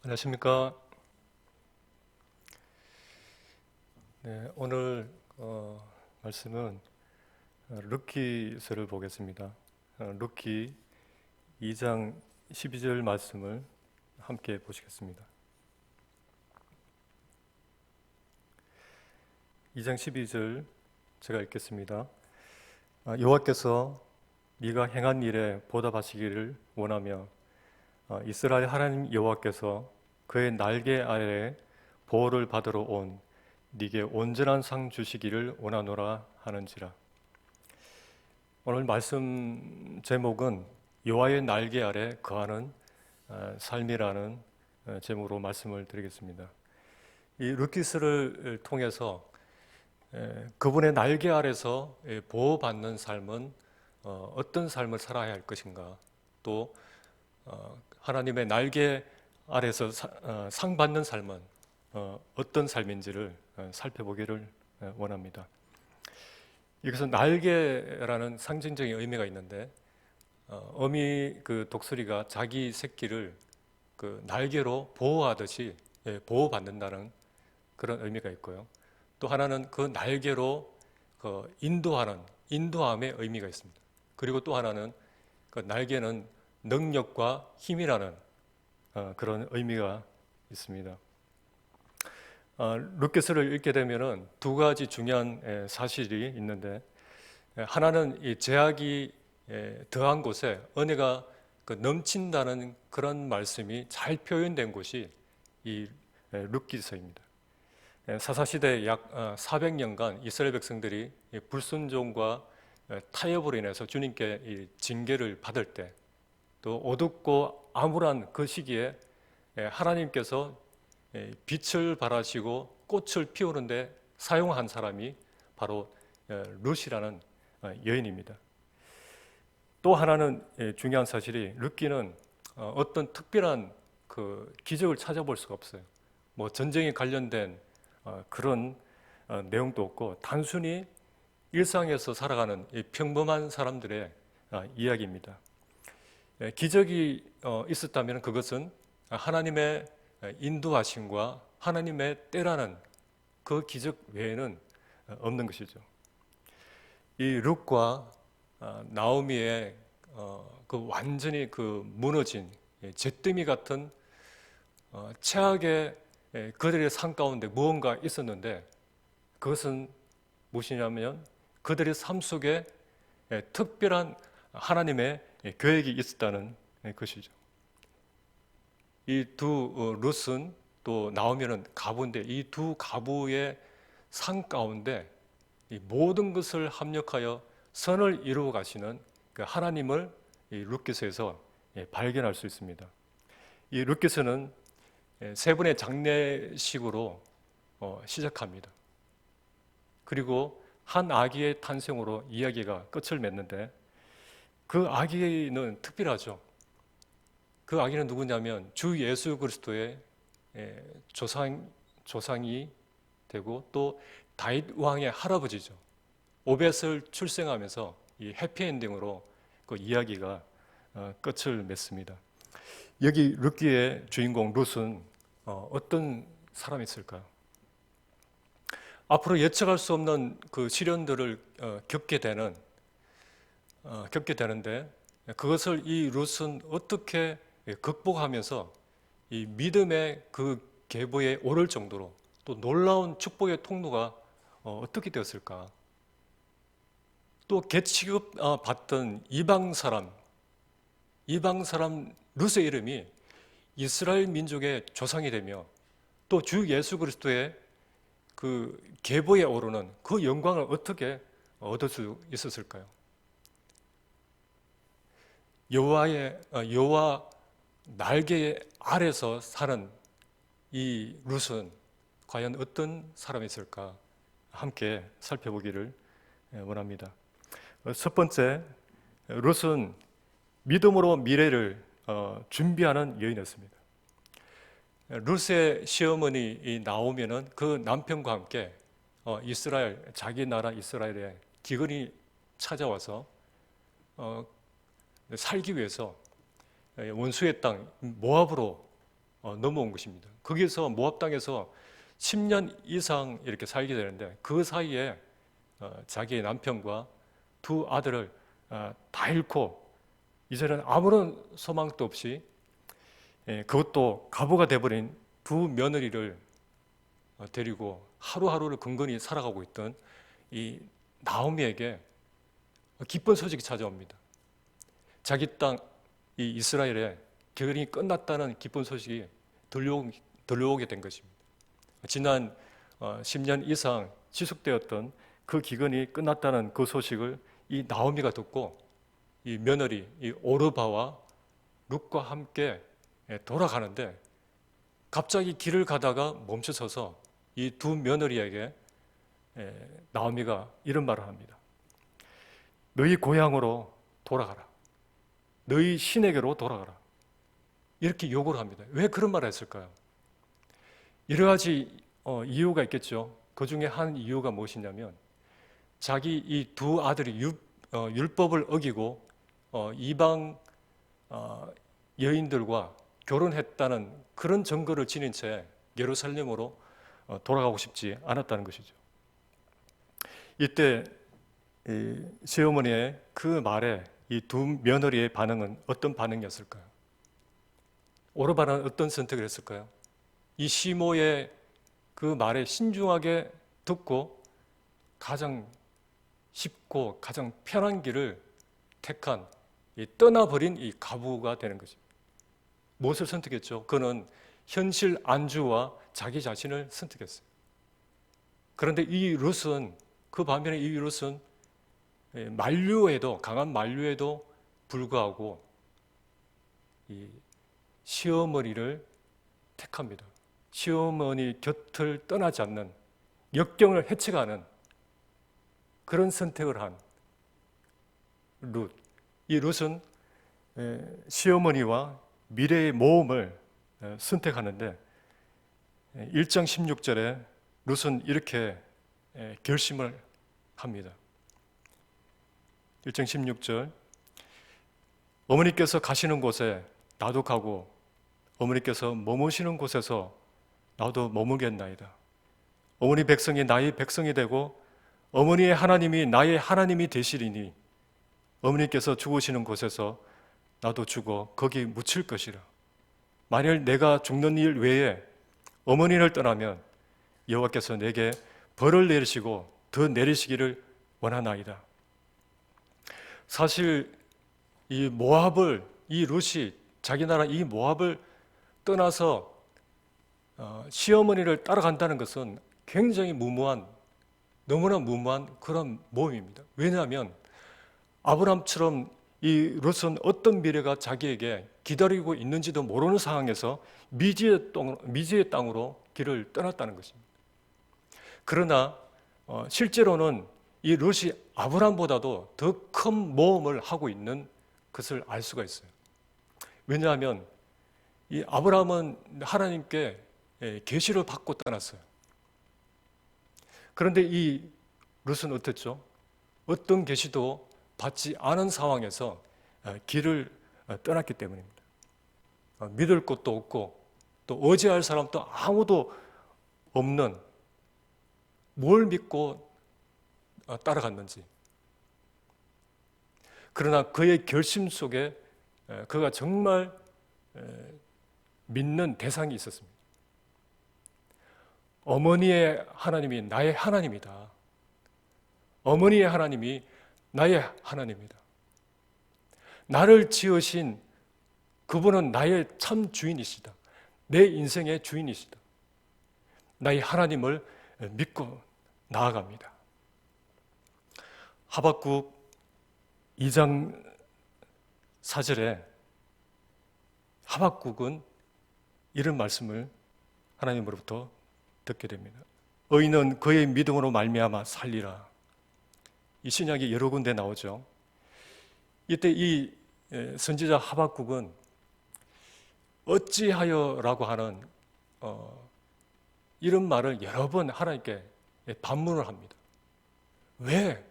안녕하십니까. 네, 오늘 말씀은 룻기서를 보겠습니다. 룻기 2장 12절 말씀을 함께 보시겠습니다. 2장 12절 제가 읽겠습니다. 여호와께서 네가 행한 일에 보답하시기를 원하며 이스라엘 하나님 여호와께서 그의 날개 아래에 보호를 받으러 온 네게 온전한 상 주시기를 원하노라 하는지라. 오늘 말씀 제목은 여호와의 날개 아래 거하는 삶이라는 제목으로 말씀을 드리겠습니다. 이 룻기스를 통해서 그분의 날개 아래서 보호받는 삶은 어떤 삶을 살아야 할 것인가, 또 하나님의 날개 아래서 상 받는 삶은 어떤 삶인지를 살펴보기를 원합니다. 여기서 날개라는 상징적인 의미가 있는데, 어미 그 독수리가 자기 새끼를 그 날개로 보호하듯이 보호받는다는 그런 의미가 있고요. 또 하나는 그 날개로 그 인도함의 의미가 있습니다. 그리고 또 하나는 그 날개는 능력과 힘이라는 그런 의미가 있습니다. 룻기서를 읽게 되면은 두 가지 중요한 사실이 있는데, 하나는 이 제약이 더한 곳에 은혜가 넘친다는 그런 말씀이 잘 표현된 곳이 이 룻기서입니다. 사사시대 약 400년간 이스라엘 백성들이 불순종과 타협으로 인해서 주님께 이 징계를 받을 때, 또 어둡고 암울한 그 시기에 하나님께서 빛을 발하시고 꽃을 피우는데 사용한 사람이 바로 룻이라는 여인입니다. 또 하나는 중요한 사실이, 룻기는 어떤 특별한 그 기적을 찾아볼 수가 없어요. 뭐 전쟁에 관련된 그런 내용도 없고, 단순히 일상에서 살아가는 평범한 사람들의 이야기입니다. 기적이 있었다면 그것은 하나님의 인도하심과 하나님의 때라는 그 기적 외에는 없는 것이죠. 이 룻과 나오미의 그 완전히 그 무너진 잿더미 같은 최악의 그들의 삶 가운데 무언가 있었는데, 그것은 무엇이냐면 그들의 삶 속에 특별한 하나님의 계획이 있었다는 것이죠. 이 두 룻은 또 나오미는 가부인데, 이 두 가부의 삶 가운데 이 모든 것을 합력하여 선을 이루어 가시는 그 하나님을 이 룻기서에서 발견할 수 있습니다. 이 룻기서는 세 분의 장례식으로 시작합니다. 그리고 한 아기의 탄생으로 이야기가 끝을 맺는데, 그 아기는 특별하죠. 그 아기는 누구냐면 주 예수 그리스도의 조상이 되고, 또 다윗 왕의 할아버지죠. 오벳을 출생하면서 이 해피엔딩으로 그 이야기가 끝을 맺습니다. 여기 룻기의 주인공 룻은 어떤 사람이 있을까요? 앞으로 예측할 수 없는 그 시련들을 겪게 되는데, 그것을 이 룻은 어떻게 극복하면서 이 믿음의 그 계보에 오를 정도로 또 놀라운 축복의 통로가 어떻게 되었을까? 또 개취급 받던 이방 사람 룻의 이름이 이스라엘 민족의 조상이 되며, 또 주 예수 그리스도의 그 계보에 오르는 그 영광을 어떻게 얻을 수 있었을까요? 여호와 날개 아래서 사는 이 룻은 과연 어떤 사람이 있을까? 함께 살펴보기를 원합니다. 첫 번째, 룻은 믿음으로 미래를 준비하는 여인이었습니다. 룻의 시어머니 나오미는 그 남편과 함께 자기 나라 이스라엘에 기근이 찾아와서 살기 위해서 원수의 땅 모압으로 넘어온 것입니다. 거기서 모압 땅에서 10년 이상 이렇게 살게 되는데 그 사이에 자기의 남편과 두 아들을 다 잃고 이제는 아무런 소망도 없이 그것도 과부가 돼버린 두 며느리를 데리고 하루하루를 근근히 살아가고 있던 이 나오미에게 기쁜 소식이 찾아옵니다. 자기 땅 이 이스라엘에 결혼이 끝났다는 기쁜 소식이 들려오게 된 것입니다. 지난 10년 이상 지속되었던 그 기근이 끝났다는 그 소식을 이 나오미가 듣고 이 며느리 이 오르바와 룻과 함께 돌아가는데 갑자기 길을 가다가 멈춰서서 이 두 며느리에게 나오미가 이런 말을 합니다. 너희 고향으로 돌아가라. 너희 신에게로 돌아가라. 이렇게 요구를 합니다. 왜 그런 말을 했을까요? 여러 가지 이유가 있겠죠. 그 중에 한 이유가 무엇이냐면 자기 이 두 아들이 율법을 어기고 이방 여인들과 결혼했다는 그런 증거를 지닌 채 예루살렘으로 돌아가고 싶지 않았다는 것이죠. 이때 이 시어머니의 그 말에 이 두 며느리의 반응은 어떤 반응이었을까요? 오르바는 어떤 선택을 했을까요? 이 시모의 그 말에 신중하게 듣고 가장 쉽고 가장 편한 길을 택한 떠나버린 이 과부가 되는 것입니다. 무엇을 선택했죠? 그는 현실 안주와 자기 자신을 선택했어요. 그런데 이 룻은 그 반면에 이 룻은 만류에도 강한 만류에도 불구하고 이 시어머니를 택합니다. 시어머니 곁을 떠나지 않는 역경을 헤쳐가는 그런 선택을 한 룻. 이 룻은 시어머니와 미래의 모험을 선택하는데 1장 16절에 룻은 이렇게 결심을 합니다. 1장 16절 어머니께서 가시는 곳에 나도 가고 어머니께서 머무시는 곳에서 나도 머물겠나이다. 어머니 백성이 나의 백성이 되고 어머니의 하나님이 나의 하나님이 되시리니 어머니께서 죽으시는 곳에서 나도 죽어 거기 묻힐 것이라. 만일 내가 죽는 일 외에 어머니를 떠나면 여호와께서 내게 벌을 내리시고 더 내리시기를 원하나이다. 사실 이 모압을 이 룻이 자기 나라 이 모압을 떠나서 시어머니를 따라간다는 것은 굉장히 너무나 무모한 그런 모험입니다. 왜냐하면 아브라함처럼 이 룻은 어떤 미래가 자기에게 기다리고 있는지도 모르는 상황에서 미지의 땅으로 길을 떠났다는 것입니다. 그러나 실제로는 이 룻이 아브라함보다도 더 큰 모험을 하고 있는 것을 알 수가 있어요. 왜냐하면 이 아브라함은 하나님께 계시를 받고 떠났어요. 그런데 이 룻은 어땠죠? 어떤 계시도 받지 않은 상황에서 길을 떠났기 때문입니다. 믿을 곳도 없고 또 의지할 사람도 아무도 없는 뭘 믿고 따라갔는지. 그러나 그의 결심 속에 그가 정말 믿는 대상이 있었습니다. 어머니의 하나님이 나의 하나님이다. 어머니의 하나님이 나의 하나님이다. 나를 지으신 그분은 나의 참 주인이시다. 내 인생의 주인이시다. 나의 하나님을 믿고 나아갑니다. 하박국 2장 4절에 하박국은 이런 말씀을 하나님으로부터 듣게 됩니다. 의인은 그의 믿음으로 말미암아 살리라. 이 신약이 여러 군데 나오죠. 이때 이 선지자 하박국은 어찌하여라고 하는 이런 말을 여러 번 하나님께 반문을 합니다. 왜?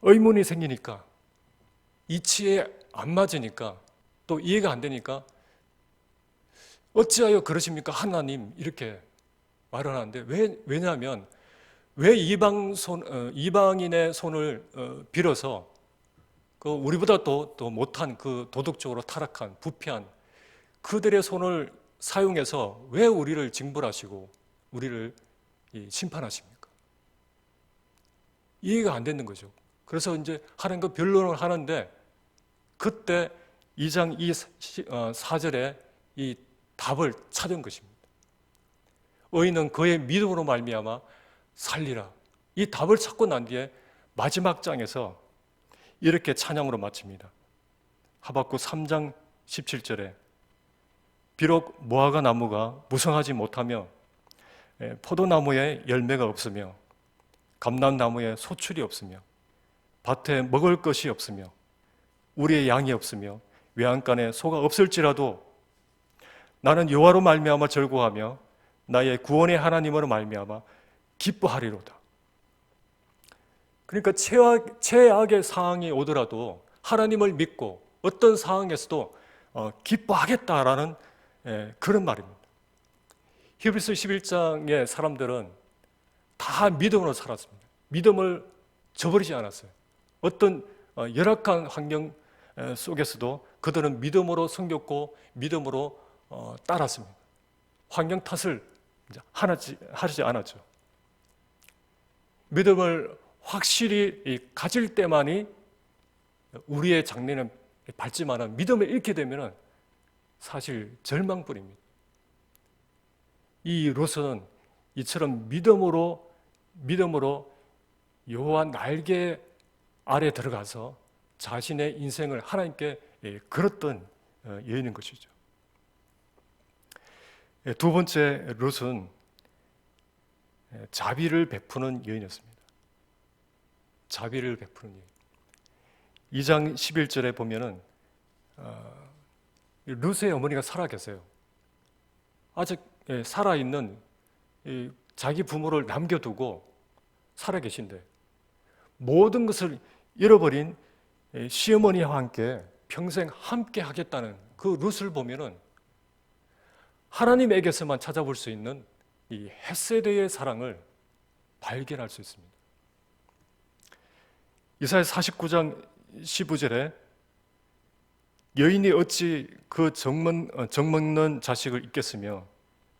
의문이 생기니까 이치에 안 맞으니까 또 이해가 안 되니까 어찌하여 그러십니까 하나님 이렇게 말을 하는데 왜냐하면 왜 이방인의 손을 빌어서 그 우리보다 더 못한 그 도덕적으로 타락한 부패한 그들의 손을 사용해서 왜 우리를 징벌하시고 우리를 심판하십니까? 이해가 안 되는 거죠. 그래서 이제 하나님과 변론을 하는데 그때 2장 4절에 이 답을 찾은 것입니다. 의인은 그의 믿음으로 말미암아 살리라. 이 답을 찾고 난 뒤에 마지막 장에서 이렇게 찬양으로 마칩니다. 하박국 3장 17절에 비록 무화과 나무가 무성하지 못하며 포도나무에 열매가 없으며 감람나무에 소출이 없으며 밭에 먹을 것이 없으며 우리의 양이 없으며 외양간에 소가 없을지라도 나는 여호와로 말미암아 즐거워하며 나의 구원의 하나님으로 말미암아 기뻐하리로다. 그러니까 최악의 상황이 오더라도 하나님을 믿고 어떤 상황에서도 기뻐하겠다라는 그런 말입니다. 히브리서 11장의 사람들은 다 믿음으로 살았습니다. 믿음을 저버리지 않았어요. 어떤 열악한 환경 속에서도 그들은 믿음으로 섬겼고 믿음으로 따랐습니다. 환경 탓을 하지 않았죠. 믿음을 확실히 가질 때만이 우리의 장래는 밝지만 믿음을 잃게 되면 사실 절망뿐입니다. 이 롯은 이처럼 믿음으로 여호와 날개 아래 들어가서 자신의 인생을 하나님께 걸었던 여인인 것이죠. 두 번째 롯은 자비를 베푸는 여인이었습니다. 자비를 베푸는 여인. 2장 11절에 보면은 롯의 어머니가 살아 계세요. 아직 살아있는 자기 부모를 남겨두고 살아 계신데 모든 것을 잃어버린 시어머니와 함께 평생 함께 하겠다는 그 롯을 보면은 하나님에게서만 찾아볼 수 있는 이 헤세드의 사랑을 발견할 수 있습니다. 이사야 49장 15절에 여인이 어찌 그 정먹는 자식을 잊겠으며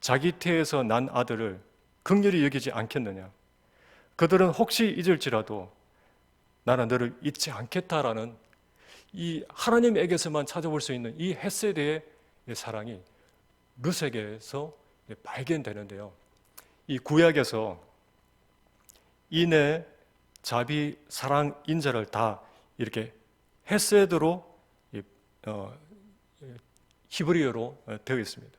자기 태에서 난 아들을 긍휼히 여기지 않겠느냐. 그들은 혹시 잊을지라도 나는 너를 잊지 않겠다라는 이 하나님에게서만 찾아볼 수 있는 이 헤세드의 사랑이 롯에게서 발견되는데요. 이 구약에서 인애, 자비, 사랑, 인자를 다 이렇게 헤세드로 히브리어로 되어 있습니다.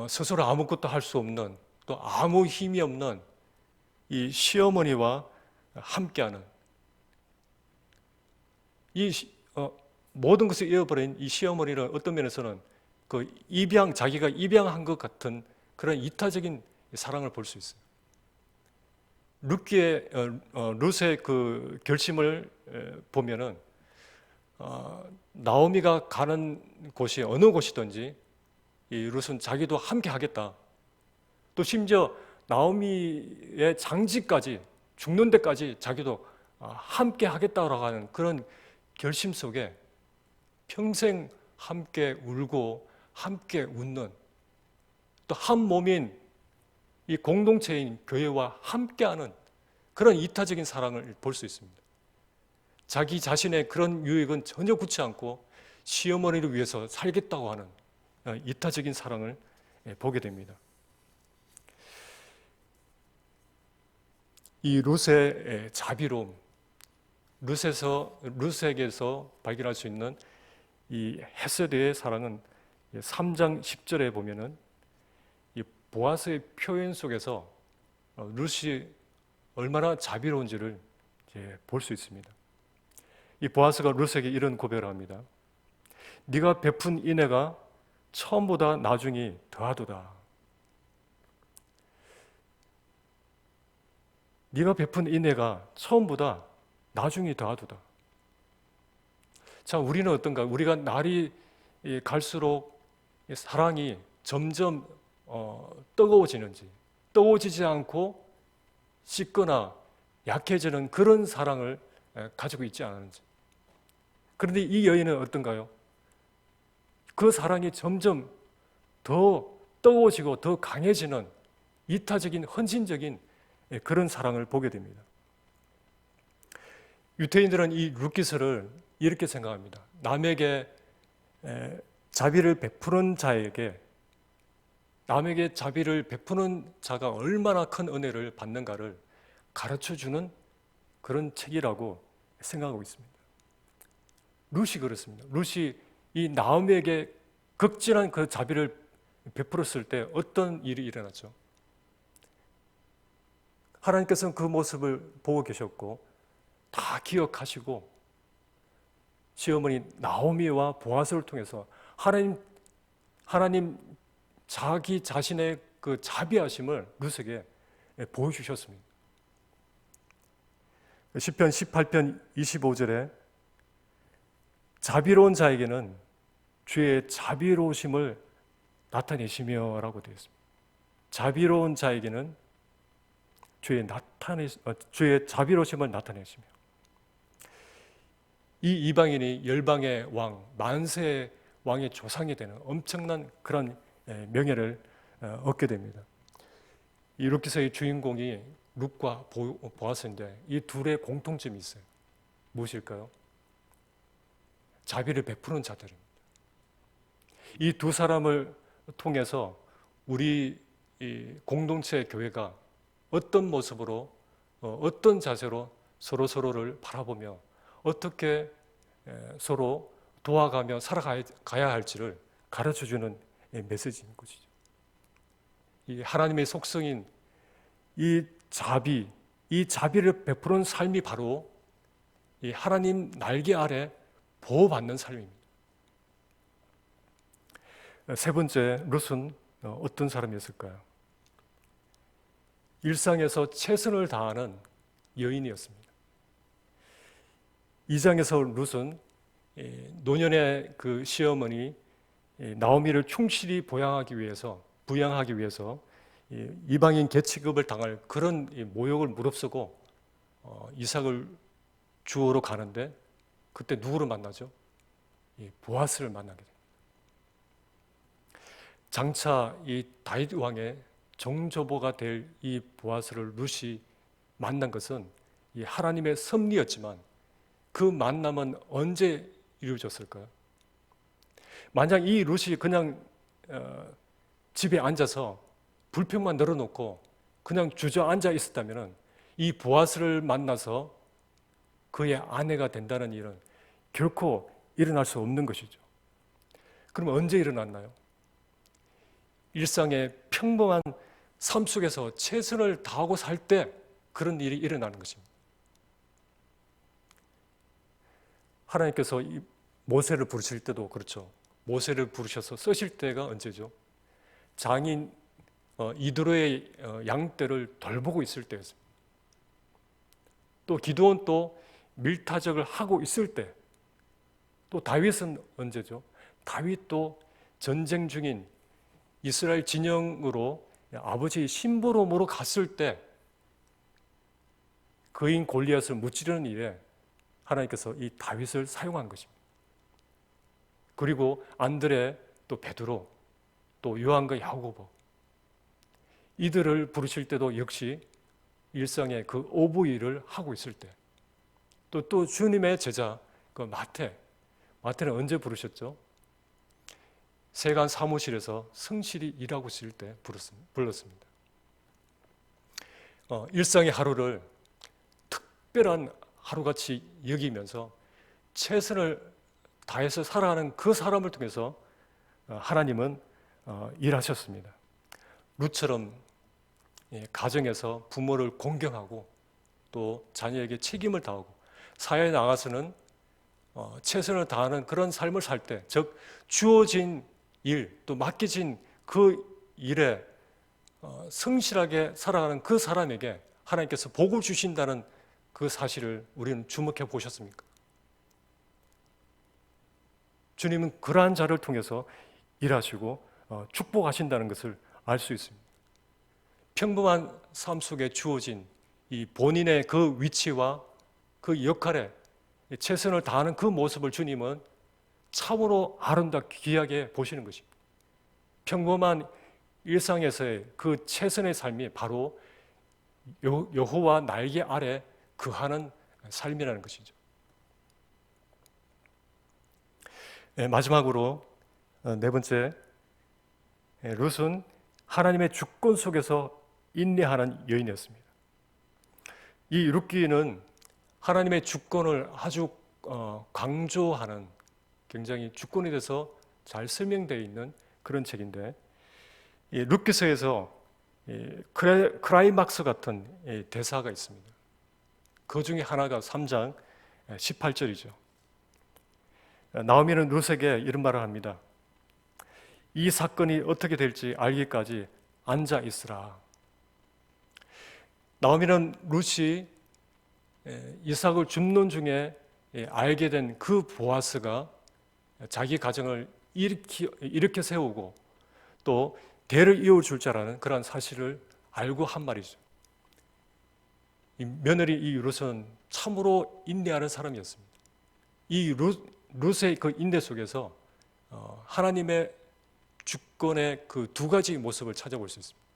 스스로 아무것도 할 수 없는 또 아무 힘이 없는 이 시어머니와 함께하는 이 모든 것을 잃어버린 이 시어머니는 어떤 면에서는 그 자기가 입양한 것 같은 그런 이타적인 사랑을 볼 수 있어요. 룻의 그 결심을 보면은 나오미가 가는 곳이 어느 곳이든지 이 룻은 자기도 함께 하겠다. 또 심지어 나오미의 장지까지 죽는 데까지 자기도 함께 하겠다라고 하는 그런 결심 속에 평생 함께 울고 함께 웃는 또 한 몸인 이 공동체인 교회와 함께하는 그런 이타적인 사랑을 볼 수 있습니다. 자기 자신의 그런 유익은 전혀 굳지 않고 시어머니를 위해서 살겠다고 하는 이타적인 사랑을 보게 됩니다. 이 롯의 자비로움, 롯에게서 발견할 수 있는 이 헤세드의 사랑은 3장 10절에 보면은 이 보아스의 표현 속에서 롯이 얼마나 자비로운지를 볼 수 있습니다. 이 보아스가 롯에게 이런 고백을 합니다. 네가 베푼 인애가 처음보다 나중이 더하도다. 네가 베푼 인애가 처음보다 나중이 더하도다. 자, 우리는 어떤가? 우리가 날이 갈수록 사랑이 점점 뜨거워지는지, 뜨거워지지 않고 식거나 약해지는 그런 사랑을 가지고 있지 않은지. 그런데 이 여인은 어떤가요? 그 사랑이 점점 더 뜨거워지고 더 강해지는 이타적인 헌신적인 그런 사랑을 보게 됩니다. 유태인들은 이 룻기스를 이렇게 생각합니다. 남에게 자비를 베푸는 자에게, 남에게 자비를 베푸는 자가 얼마나 큰 은혜를 받는가를 가르쳐주는 그런 책이라고 생각하고 있습니다. 룻이 그렇습니다. 룻이 이 나오미에게 극진한 그 자비를 베풀었을 때 어떤 일이 일어났죠? 하나님께서는 그 모습을 보고 계셨고 다 기억하시고 시어머니 나오미와 보아스를 통해서 하나님 자기 자신의 그 자비하심을 룻에게 보여주셨습니다. 시편 18편 25절에 자비로운 자에게는 주의 자비로우심을 나타내시며 라고 되어 있습니다. 자비로운 자에게는 주의 자비로우심을 나타내시며, 이 이방인이 열방의 왕, 만세의 왕의 조상이 되는 엄청난 그런 명예를 얻게 됩니다. 이 룻기서의 주인공이 룻과 보아스인데 이 둘의 공통점이 있어요. 무엇일까요? 자비를 베푸는 자들입니다. 이 두 사람을 통해서 우리 이 공동체 교회가 어떤 모습으로 어떤 자세로 서로를 바라보며 어떻게 서로 도와가며 살아가야 할지를 가르쳐주는 메시지인 것이죠. 이 하나님의 속성인 이 자비를 베푸는 삶이 바로 이 하나님 날개 아래 보호받는 삶입니다. 세 번째, 룻은 어떤 사람이었을까요? 일상에서 최선을 다하는 여인이었습니다. 2장에서 룻은 노년의 그 시어머니 나오미를 충실히 부양하기 위해서 이방인 계치급을 당할 그런 모욕을 무릅쓰고 이삭을 주우러 가는데 그때 누구를 만나죠? 보아스를 만나게 됩니다. 장차 이 다윗 왕의 정조보가 될 이 보아스를 룻이 만난 것은 이 하나님의 섭리였지만 그 만남은 언제 이루어졌을까요? 만약 이 룻이 그냥 집에 앉아서 불평만 늘어놓고 그냥 주저앉아 있었다면 이 보아스를 만나서 그의 아내가 된다는 일은 결코 일어날 수 없는 것이죠. 그럼 언제 일어났나요? 일상의 평범한 삶 속에서 최선을 다하고 살 때 그런 일이 일어나는 것입니다. 하나님께서 모세를 부르실 때도 그렇죠. 모세를 부르셔서 쓰실 때가 언제죠? 장인 이드로의 양떼를 돌보고 있을 때였습니다. 또 기드온 또 밀타적을 하고 있을 때, 또 다윗은 언제죠? 다윗도 전쟁 중인 이스라엘 진영으로 아버지 심부름으로 갔을 때 그인 골리앗을 무찌르는 일에 하나님께서 이 다윗을 사용한 것입니다. 그리고 안드레, 또 베드로, 또 요한과 야고보, 이들을 부르실 때도 역시 일상의 그 오부일을 하고 있을 때, 또 주님의 제자 그 마태는 언제 부르셨죠? 세관 사무실에서 성실히 일하고 있을 때 불렀습니다. 일상의 하루를 특별한 하루같이 여기면서 최선을 다해서 살아가는 그 사람을 통해서 하나님은 일하셨습니다. 룻처럼 가정에서 부모를 공경하고 또 자녀에게 책임을 다하고 사회에 나가서는 최선을 다하는 그런 삶을 살 때, 즉 주어진 일, 또 맡겨진 그 일에 성실하게 살아가는 그 사람에게 하나님께서 복을 주신다는 그 사실을 우리는 주목해 보셨습니까? 주님은 그러한 자를 통해서 일하시고 축복하신다는 것을 알 수 있습니다. 평범한 삶 속에 주어진 이 본인의 그 위치와 그 역할에 최선을 다하는 그 모습을 주님은 참으로 아름답게 귀하게 보시는 것입니다. 평범한 일상에서의 그 최선의 삶이 바로 여호와 날개 아래 거하는 삶이라는 것이죠. 마지막으로 네 번째, 룻은 하나님의 주권 속에서 인내하는 여인이었습니다. 이 룻기는 하나님의 주권을 아주 강조하는, 굉장히 주권에 대해서 잘 설명되어 있는 그런 책인데, 이 룻기서에서 크라이막스 같은 대사가 있습니다. 그 중에 하나가 3장 18절이죠. 나오미는 룻에게 이런 말을 합니다. 이 사건이 어떻게 될지 알기까지 앉아 있으라. 나오미는 룻이 이삭을 줍는 중에 알게 된 그 보아스가 자기 가정을 일으켜 세우고 또 대를 이을 줄 자라는 그런 사실을 알고 한 말이죠. 이 며느리 이 룻은 참으로 인내하는 사람이었습니다. 이 룻의 그 인내 속에서 하나님의 주권의 그 두 가지 모습을 찾아볼 수 있습니다.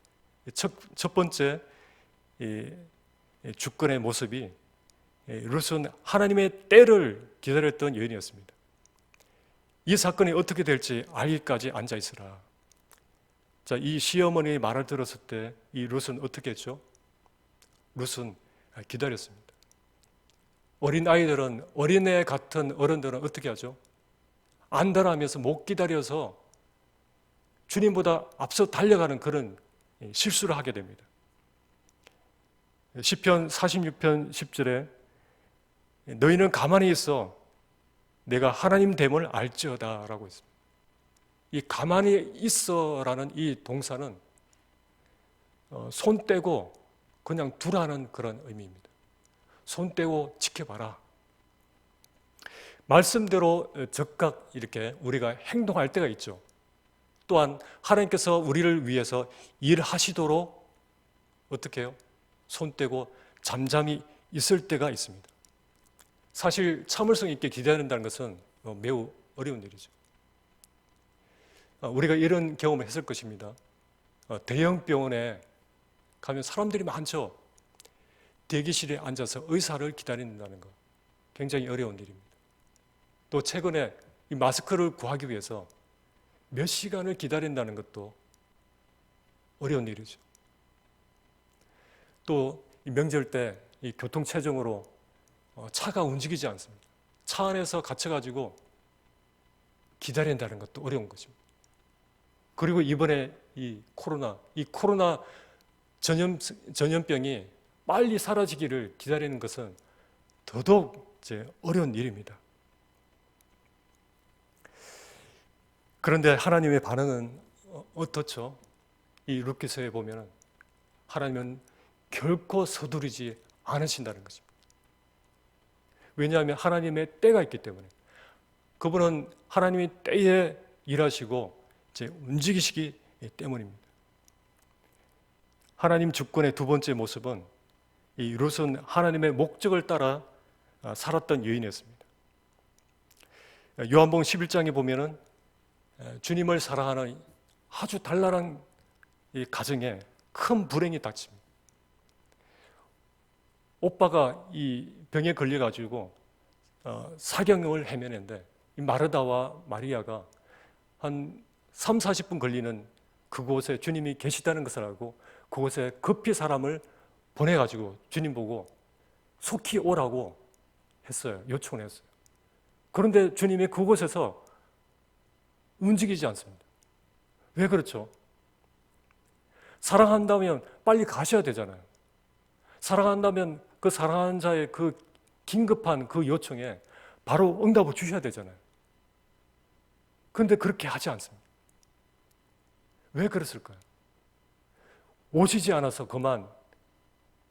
첫 번째 주권의 모습이 룻은 하나님의 때를 기다렸던 여인이었습니다. 이 사건이 어떻게 될지 알기까지 앉아 있으라. 자, 이 시어머니의 말을 들었을 때 이 룻은 어떻게 했죠? 룻은 기다렸습니다. 어린 아이들은, 어린애 같은 어른들은 어떻게 하죠? 안달하면서 못 기다려서 주님보다 앞서 달려가는 그런 실수를 하게 됩니다. 시편 46편 10절에 너희는 가만히 있어 내가 하나님 됨을 알지어다 라고 했습니다. 이 가만히 있어라는 이 동사는 손 떼고 그냥 두라는 그런 의미입니다. 손 떼고 지켜봐라. 말씀대로 즉각 이렇게 우리가 행동할 때가 있죠. 또한 하나님께서 우리를 위해서 일하시도록 어떻게 해요? 손 떼고 잠잠히 있을 때가 있습니다. 사실 참을성 있게 기다린다는 것은 매우 어려운 일이죠. 우리가 이런 경험을 했을 것입니다. 대형 병원에 가면 사람들이 많죠. 대기실에 앉아서 의사를 기다린다는 것 굉장히 어려운 일입니다. 또 최근에 이 마스크를 구하기 위해서 몇 시간을 기다린다는 것도 어려운 일이죠. 또 이 명절 때 이 교통체증으로 차가 움직이지 않습니다. 차 안에서 갇혀가지고 기다린다는 것도 어려운 것입니다. 그리고 이번에 이 코로나 전염병이 빨리 사라지기를 기다리는 것은 더더욱 어려운 일입니다. 그런데 하나님의 반응은 어떻죠? 이 룻기서에 보면 하나님은 결코 서두르지 않으신다는 것입니다. 왜냐하면 하나님의 때가 있기 때문에 그분은 하나님의 때에 일하시고 움직이시기 때문입니다. 하나님 주권의 두 번째 모습은 이 룻은 하나님의 목적을 따라 살았던 여인이었습니다. 요한복음 11장에 보면은 주님을 사랑하는 아주 단란한 이 가정에 큰 불행이 닥칩니다. 오빠가 이 병에 걸려가지고 사경을 헤매는데 이 마르다와 마리아가 한 3, 40분 걸리는 그곳에 주님이 계시다는 것을 알고 그곳에 급히 사람을 보내가지고 주님 보고 속히 오라고 했어요. 요청을 했어요. 그런데 주님이 그곳에서 움직이지 않습니다. 왜 그렇죠? 사랑한다면 빨리 가셔야 되잖아요. 사랑한다면 그 사랑하는 자의 그 긴급한 그 요청에 바로 응답을 주셔야 되잖아요. 그런데 그렇게 하지 않습니다. 왜 그랬을까요? 오시지 않아서 그만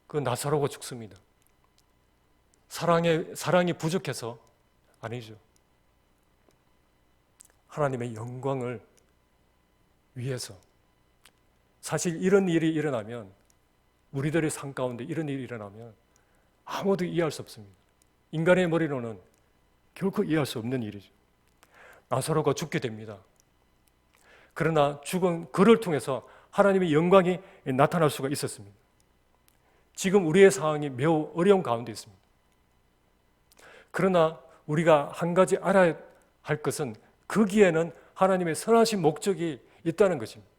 그 나사로가 죽습니다. 사랑이 부족해서? 아니죠. 하나님의 영광을 위해서. 사실 이런 일이 일어나면, 우리들의 삶 가운데 이런 일이 일어나면 아무도 이해할 수 없습니다. 인간의 머리로는 결코 이해할 수 없는 일이죠. 나사로가 죽게 됩니다. 그러나 죽은 그를 통해서 하나님의 영광이 나타날 수가 있었습니다. 지금 우리의 상황이 매우 어려운 가운데 있습니다. 그러나 우리가 한 가지 알아야 할 것은 거기에는 하나님의 선하신 목적이 있다는 것입니다.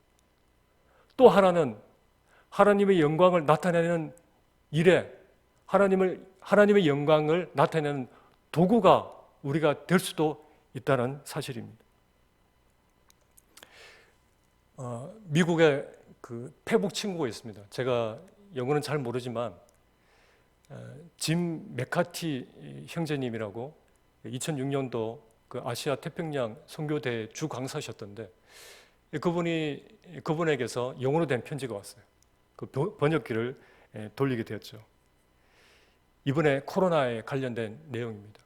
또 하나는 하나님의 영광을 나타내는 일에 하나님의 영광을 나타내는 도구가 우리가 될 수도 있다는 사실입니다. 미국에 그 페북 친구가 있습니다. 제가 영어는 잘 모르지만 짐 맥카티 형제님이라고 2006년도 그 아시아 태평양 선교대 주 강사셨던데 그분에게서 영어로 된 편지가 왔어요. 그 번역기를 돌리게 되었죠. 이번에 코로나에 관련된 내용입니다.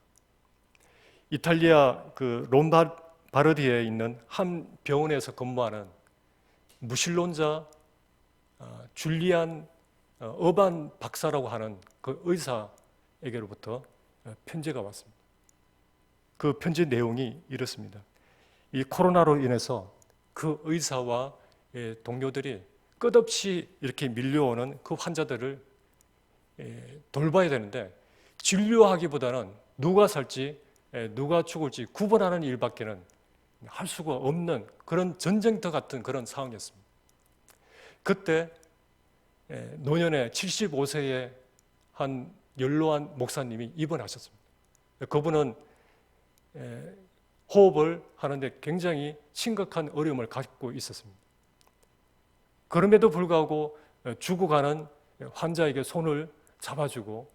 이탈리아 그 롬바르디에 있는 한 병원에서 근무하는 무신론자 줄리안 어반 박사라고 하는 그 의사에게로부터 편지가 왔습니다. 그 편지 내용이 이렇습니다. 이 코로나로 인해서 그 의사와 동료들이 끝없이 이렇게 밀려오는 그 환자들을 돌봐야 되는데 진료하기보다는 누가 살지 누가 죽을지 구분하는 일밖에는 할 수가 없는 그런 전쟁터 같은 그런 상황이었습니다. 그때 노년의 75세의 한 연로한 목사님이 입원하셨습니다. 그분은 호흡을 하는데 굉장히 심각한 어려움을 갖고 있었습니다. 그럼에도 불구하고 죽어가는 환자에게 손을 잡아주고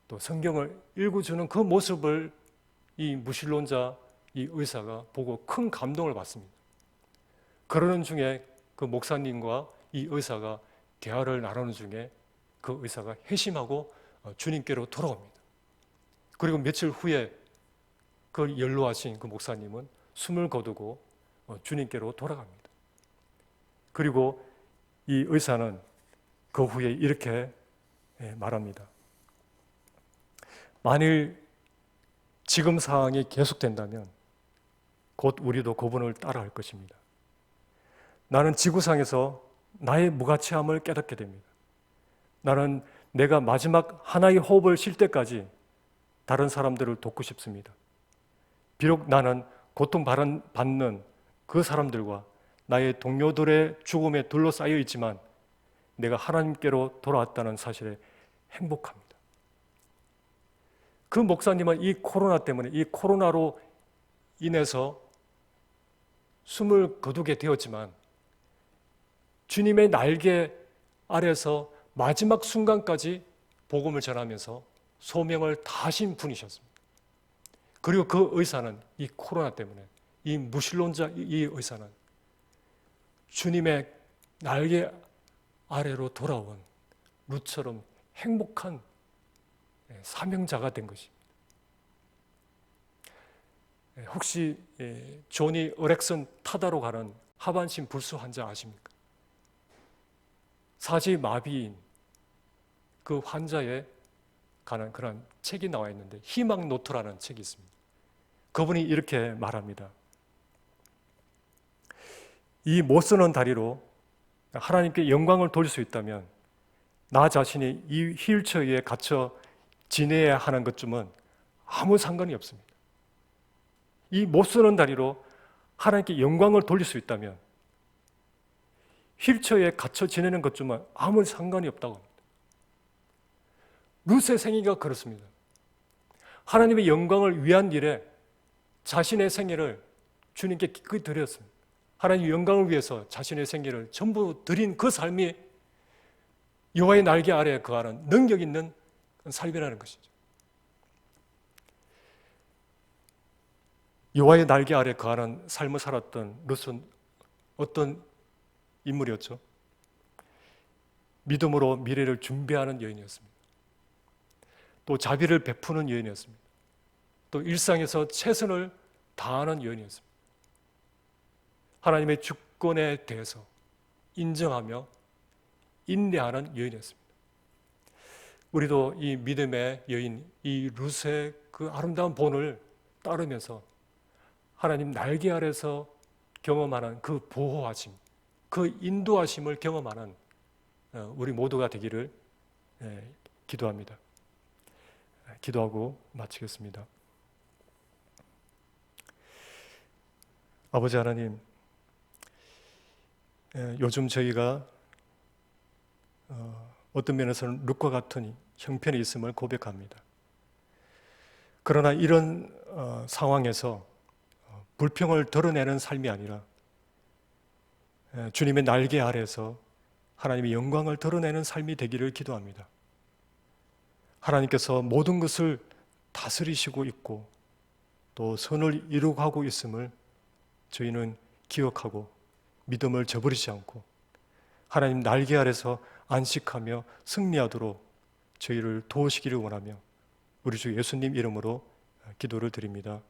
또 성경을 읽어주는 그 모습을 이 무신론자 이 의사가 보고 큰 감동을 받습니다. 그러는 중에 그 목사님과 이 의사가 대화를 나누는 중에 그 의사가 회심하고 주님께로 돌아옵니다. 그리고 며칠 후에 그 연로하신 그 목사님은 숨을 거두고 주님께로 돌아갑니다. 그리고 이 의사는 그 후에 이렇게 말합니다. 만일 지금 상황이 계속된다면 곧 우리도 그분을 따라할 것입니다. 나는 지구상에서 나의 무가치함을 깨닫게 됩니다. 나는 내가 마지막 하나의 호흡을 쉴 때까지 다른 사람들을 돕고 싶습니다. 비록 나는 고통받는 그 사람들과 나의 동료들의 죽음에 둘러싸여 있지만 내가 하나님께로 돌아왔다는 사실에 행복합니다. 그 목사님은 이 코로나 때문에 이 코로나로 인해서 숨을 거두게 되었지만 주님의 날개 아래서 마지막 순간까지 복음을 전하면서 소명을 다하신 분이셨습니다. 그리고 그 의사는 이 코로나 때문에 이 무신론자 이 의사는 주님의 날개 아래로 돌아온 룻처럼 행복한 사명자가 된 것입니다. 혹시 조니 어렉슨 타다로 가는 하반신 불수 환자 아십니까? 사지마비인 그 환자에 관한 그런 책이 나와 있는데 희망 노트라는 책이 있습니다. 그분이 이렇게 말합니다. 이 못 쓰는 다리로 하나님께 영광을 돌릴 수 있다면 나 자신이 이 휠체어에 갇혀 지내야 하는 것쯤은 아무 상관이 없습니다. 이 못 쓰는 다리로 하나님께 영광을 돌릴 수 있다면 휠체어에 갇혀 지내는 것쯤은 아무 상관이 없다고 합니다. 룻의 생애가 그렇습니다. 하나님의 영광을 위한 일에 자신의 생애를 주님께 기꺼이 드렸습니다. 하나님의 영광을 위해서 자신의 생애를 전부 드린 그 삶이 여호와의 날개 아래에 거하는 능력 있는 삶이라는 것이죠. 여호와의 날개 아래 거하는 삶을 살았던 룻은 어떤 인물이었죠? 믿음으로 미래를 준비하는 여인이었습니다. 또 자비를 베푸는 여인이었습니다. 또 일상에서 최선을 다하는 여인이었습니다. 하나님의 주권에 대해서 인정하며 인내하는 여인이었습니다. 우리도 이 믿음의 여인, 이 룻의 그 아름다운 본을 따르면서 하나님 날개 아래서 경험하는 그 보호하심, 그 인도하심을 경험하는 우리 모두가 되기를 기도합니다. 기도하고 마치겠습니다. 아버지 하나님, 요즘 저희가 어떤 면에서는 룻과 같은 형편이 있음을 고백합니다. 그러나 이런 상황에서 불평을 드러내는 삶이 아니라 주님의 날개 아래서 하나님의 영광을 드러내는 삶이 되기를 기도합니다. 하나님께서 모든 것을 다스리시고 있고 또 선을 이루고 있음을 저희는 기억하고 믿음을 저버리지 않고 하나님 날개 아래서 안식하며 승리하도록 저희를 도우시기를 원하며 우리 주 예수님 이름으로 기도를 드립니다.